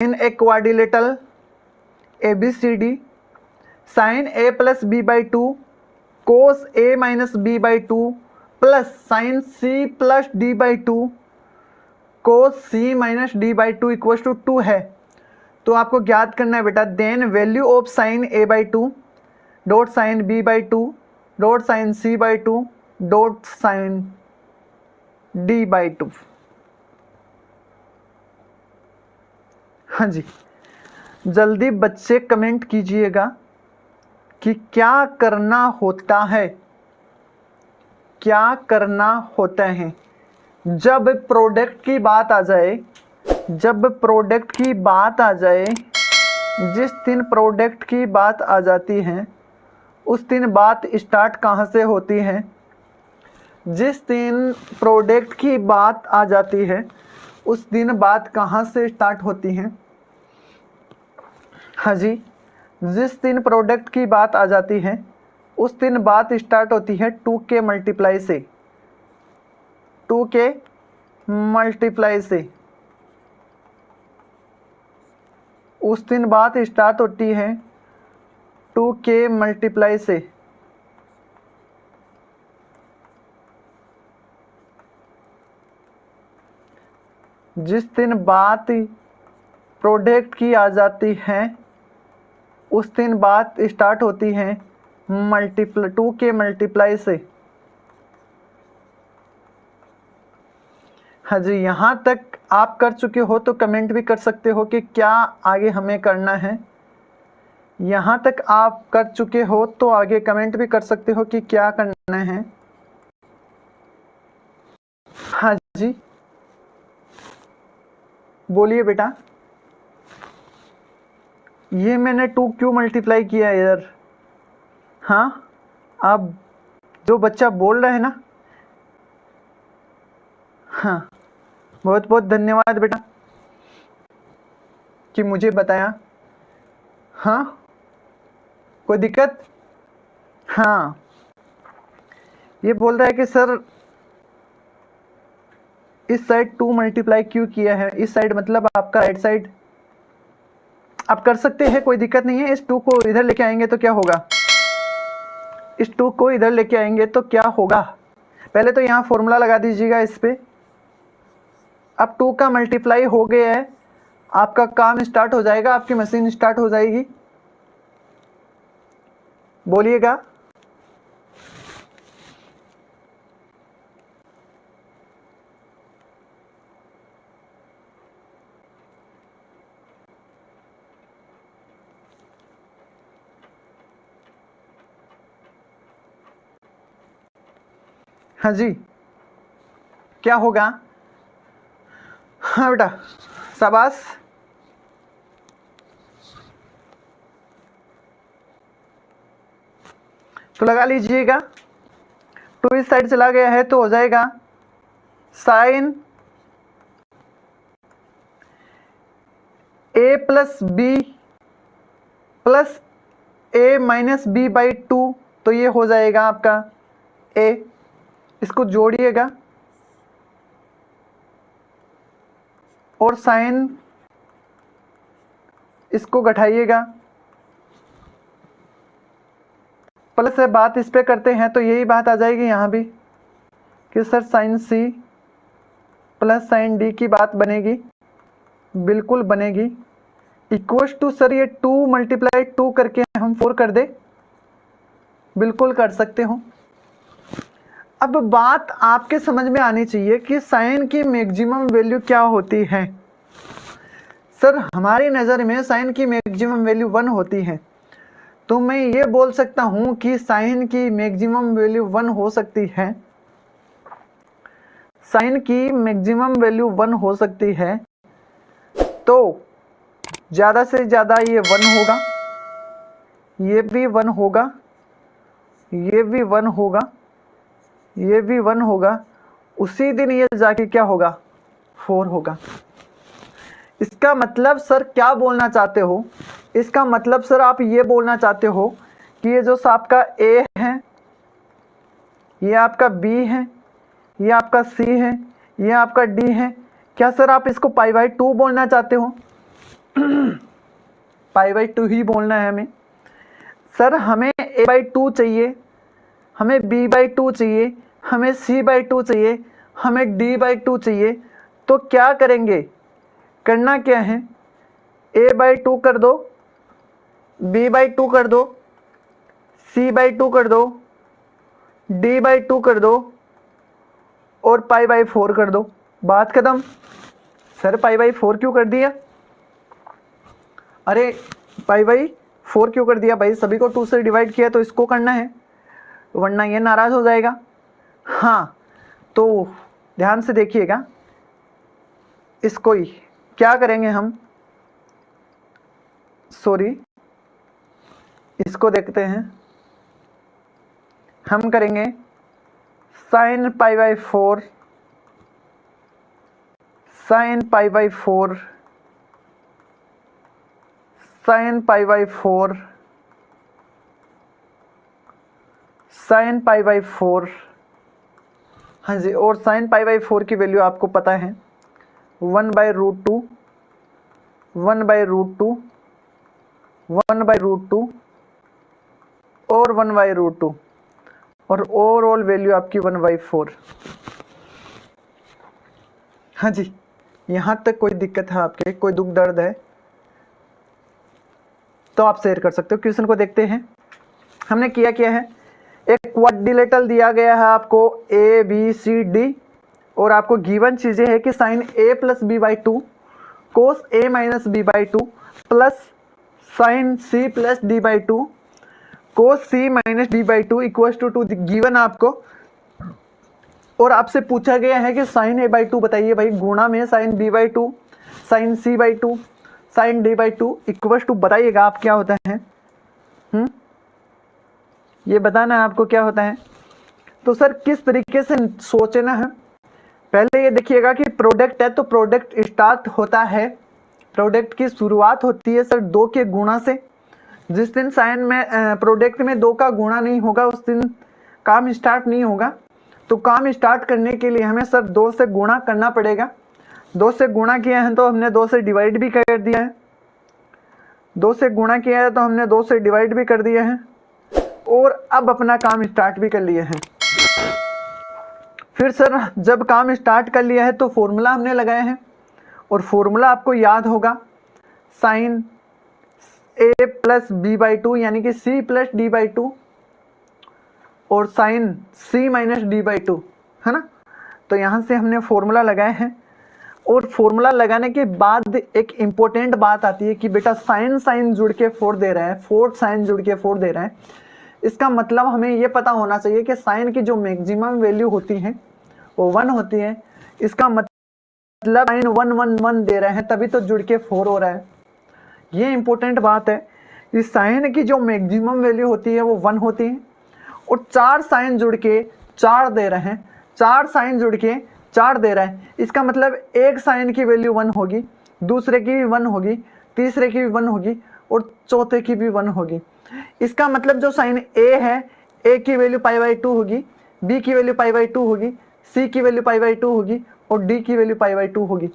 In a quadrilateral ABCD sine A plus B by two cos A minus B by two plus sine C plus D by two cos C minus D by two equals to 2 है। तो आपको ज्ञात करना है बेटा, then value of sine A by two dot sine B by two dot sine C by two dot sine D by two. हाँ जी, जल्दी बच्चे कमेंट कीजिएगा कि क्या करना होता है, क्या करना होता है जब प्रोडक्ट की बात आ जाए। जब प्रोडक्ट की बात आ जाए, जिस दिन प्रोडक्ट की बात आ जाती है उस दिन बात स्टार्ट कहाँ से होती है? जिस दिन प्रोडक्ट की बात आ जाती है उस दिन बात कहाँ से स्टार्ट होती है? हाँ जी, जिस दिन प्रोडक्ट की बात आ जाती है उस दिन बात स्टार्ट होती है 2 के मल्टीप्लाई से। 2 के मल्टीप्लाई से उस दिन बात स्टार्ट होती है 2 के मल्टीप्लाई से। जिस दिन बात प्रोडक्ट की आ जाती है उस दिन बात स्टार्ट होती है 2 के मल्टीप्लाई से। हाँ जी, यहाँ तक आप कर चुके हो तो कमेंट भी कर सकते हो कि क्या आगे हमें करना है। यहाँ तक आप कर चुके हो तो आगे कमेंट भी कर सकते हो कि क्या करना है। हाँ जी, बोलिए बेटा। ये मैंने 2 क्यों मल्टीप्लाई किया इधर? हाँ, अब जो बच्चा बोल रहा है ना, हाँ, बहुत बहुत धन्यवाद बेटा कि मुझे बताया। हाँ, कोई दिक्कत? हाँ, ये बोल रहा है कि सर इस साइड 2 मल्टीप्लाई क्यों किया है? इस साइड मतलब आपका राइट साइड। आप कर सकते हैं, कोई दिक्कत नहीं है। इस 2 को इधर लेके आएंगे तो क्या होगा? इस 2 को इधर लेके आएंगे तो क्या होगा? पहले तो यहाँ फॉर्मूला लगा दीजिएगा इस पे। अब 2 का मल्टीप्लाई हो गया है, आपका काम स्टार्ट हो जाएगा, आपकी मशीन स्टार्ट हो जाएगी। बोलिएगा। हाँ जी, क्या होगा? हाँ बेटा, शाबाश। तो लगा लीजिएगा, 2 इस साइड चला गया है तो हो जाएगा sine A plus B plus A minus B by two. तो ये हो जाएगा आपका A, इसको जोड़िएगा और साइन इसको घटाइएगा। प्लस से बात इस पे करते हैं तो यही बात आ जाएगी यहाँ भी कि sir sine C plus sine D की बात बनेगी, बिल्कुल बनेगी। इक्वल्स टू सर ये 2 मल्टीप्लाई 2 करके हम 4 कर दे, बिल्कुल कर सकते हो। अब बात आपके समझ में आनी चाहिए कि साइन की मैक्सिमम वैल्यू क्या होती है। सर हमारी नज़र में साइन की मैक्सिमम वैल्यू 1 होती है, तो मैं ये बोल सकता हूँ कि साइन की मैक्सिमम वैल्यू 1 हो सकती है। साइन की मैक्सिमम वैल्यू 1 हो सकती है, तो ज़्यादा से ज़्यादा ये 1 होगा, ये भी 1 होगा, ये भी 1 होगा, ये भी 1 होगा। उसी दिन ये जाके क्या होगा? 4 होगा। इसका मतलब सर क्या बोलना चाहते हो? इसका मतलब सर आप ये बोलना चाहते हो कि ये जो आपका A है, ये आपका B है, ये आपका C है, ये आपका D है। क्या सर आप इसको पाई बाई 2 बोलना चाहते हो? पाई बाई 2 ही बोलना है हमें। सर हमें a बाई 2 चाहिए, हमें b बाई 2 चाहिए, हमें c बाई 2 चाहिए, हमें d बाई 2 चाहिए। तो क्या करेंगे, करना क्या है, a बाई 2 कर दो, b बाई 2 कर दो, c बाई 2 कर दो, d बाई 2 कर दो और पाई बाई 4 कर दो। बात खत्म। सर पाई बाई 4 क्यों कर दिया, अरे पाई बाई 4 क्यों कर दिया भाई, सभी को 2 से डिवाइड किया तो इसको करना है, वरना ये नाराज हो जाएगा। हाँ तो ध्यान से देखिएगा, इसको ही क्या करेंगे हम, सॉरी इसको देखते हैं, हम करेंगे sine pi by 4, sine pi by 4, sine pi by 4, sine pi by 4। हाँ जी, और साइन पाई बाई 4 की वैल्यू आपको पता है 1/√2, 1/√2, 1/√2 और 1/√2 और ओवरऑल वैल्यू आपकी 1/4। हाँ जी, यहाँ तक कोई दिक्कत है आपके, कोई दुख दर्द है तो आप शेयर कर सकते हो। क्वेश्चन को देखते हैं, हमने किया क्या है, एक क्वाड्रिलेटरल दिया गया है आपको ए बी सी डी और आपको गिवन चीजें है कि sine a plus b by 2, cos a minus B by 2 plus sine c plus d by 2, cos c minus d by 2 equal to given आपको। और आपसे पूछा गया है कि साइन a बाई 2 बताइए भाई, गुणा में sine b by 2, sine c by 2, sine d by 2 equal to बताइएगा आप क्या होता है, ये बताना है आपको क्या होता है। तो सर किस तरीके से सोचना है, पहले ये देखिएगा कि प्रोडक्ट है तो प्रोडक्ट स्टार्ट होता है, प्रोडक्ट की शुरुआत होती है सर 2 के गुणा से। जिस दिन साइन में प्रोडक्ट में 2 का गुणा नहीं होगा उस दिन काम स्टार्ट नहीं होगा। तो काम स्टार्ट करने के लिए हमें सर 2 से गुणा करना पड़ेगा। 2 से गुणा किया है तो हमने 2 से डिवाइड भी कर दिया है, 2 से गुणा किया है तो हमने 2 से डिवाइड भी कर दिया है और अब अपना काम स्टार्ट भी कर लिए हैं। फिर सर जब काम स्टार्ट कर लिया है तो फॉर्मूला हमने लगाए हैं और फॉर्मूला आपको याद होगा sine a plus b by 2 यानी कि c प्लस डी बाई 2 और sine c minus d by 2, है ना। तो यहाँ से हमने फॉर्मूला लगाए हैं और फॉर्मूला लगाने के बाद एक इम्पोर्टेंट बात आती है कि बेटा साइन साइन जुड़ के 4 दे रहा है, 4 साइन जुड़ के 4 दे रहा है। इसका मतलब हमें ये पता होना चाहिए कि साइन की जो मैक्सिमम वैल्यू होती है वो 1 होती है। इसका मतलब साइन 1 1 1 दे रहे हैं तभी तो जुड़ के 4 हो रहा है। ये इंपॉर्टेंट बात है कि साइन की जो मैक्सिमम वैल्यू होती है वो 1 होती है और 4 साइन जुड़ के 4 दे रहे हैं, 4 साइन जुड़ के 4 दे रहा है। इसका मतलब एक साइन की वैल्यू 1 होगी, दूसरे की भी 1 होगी, तीसरे की भी 1 होगी और चौथे की भी 1 होगी। इसका मतलब जो साइन a है, a की वैल्यू पाई बाई 2 होगी, b की वैल्यू पाई बाई 2 होगी, c की वैल्यू पाई बाई 2 होगी और d की वैल्यू पाई बाई 2 होगी।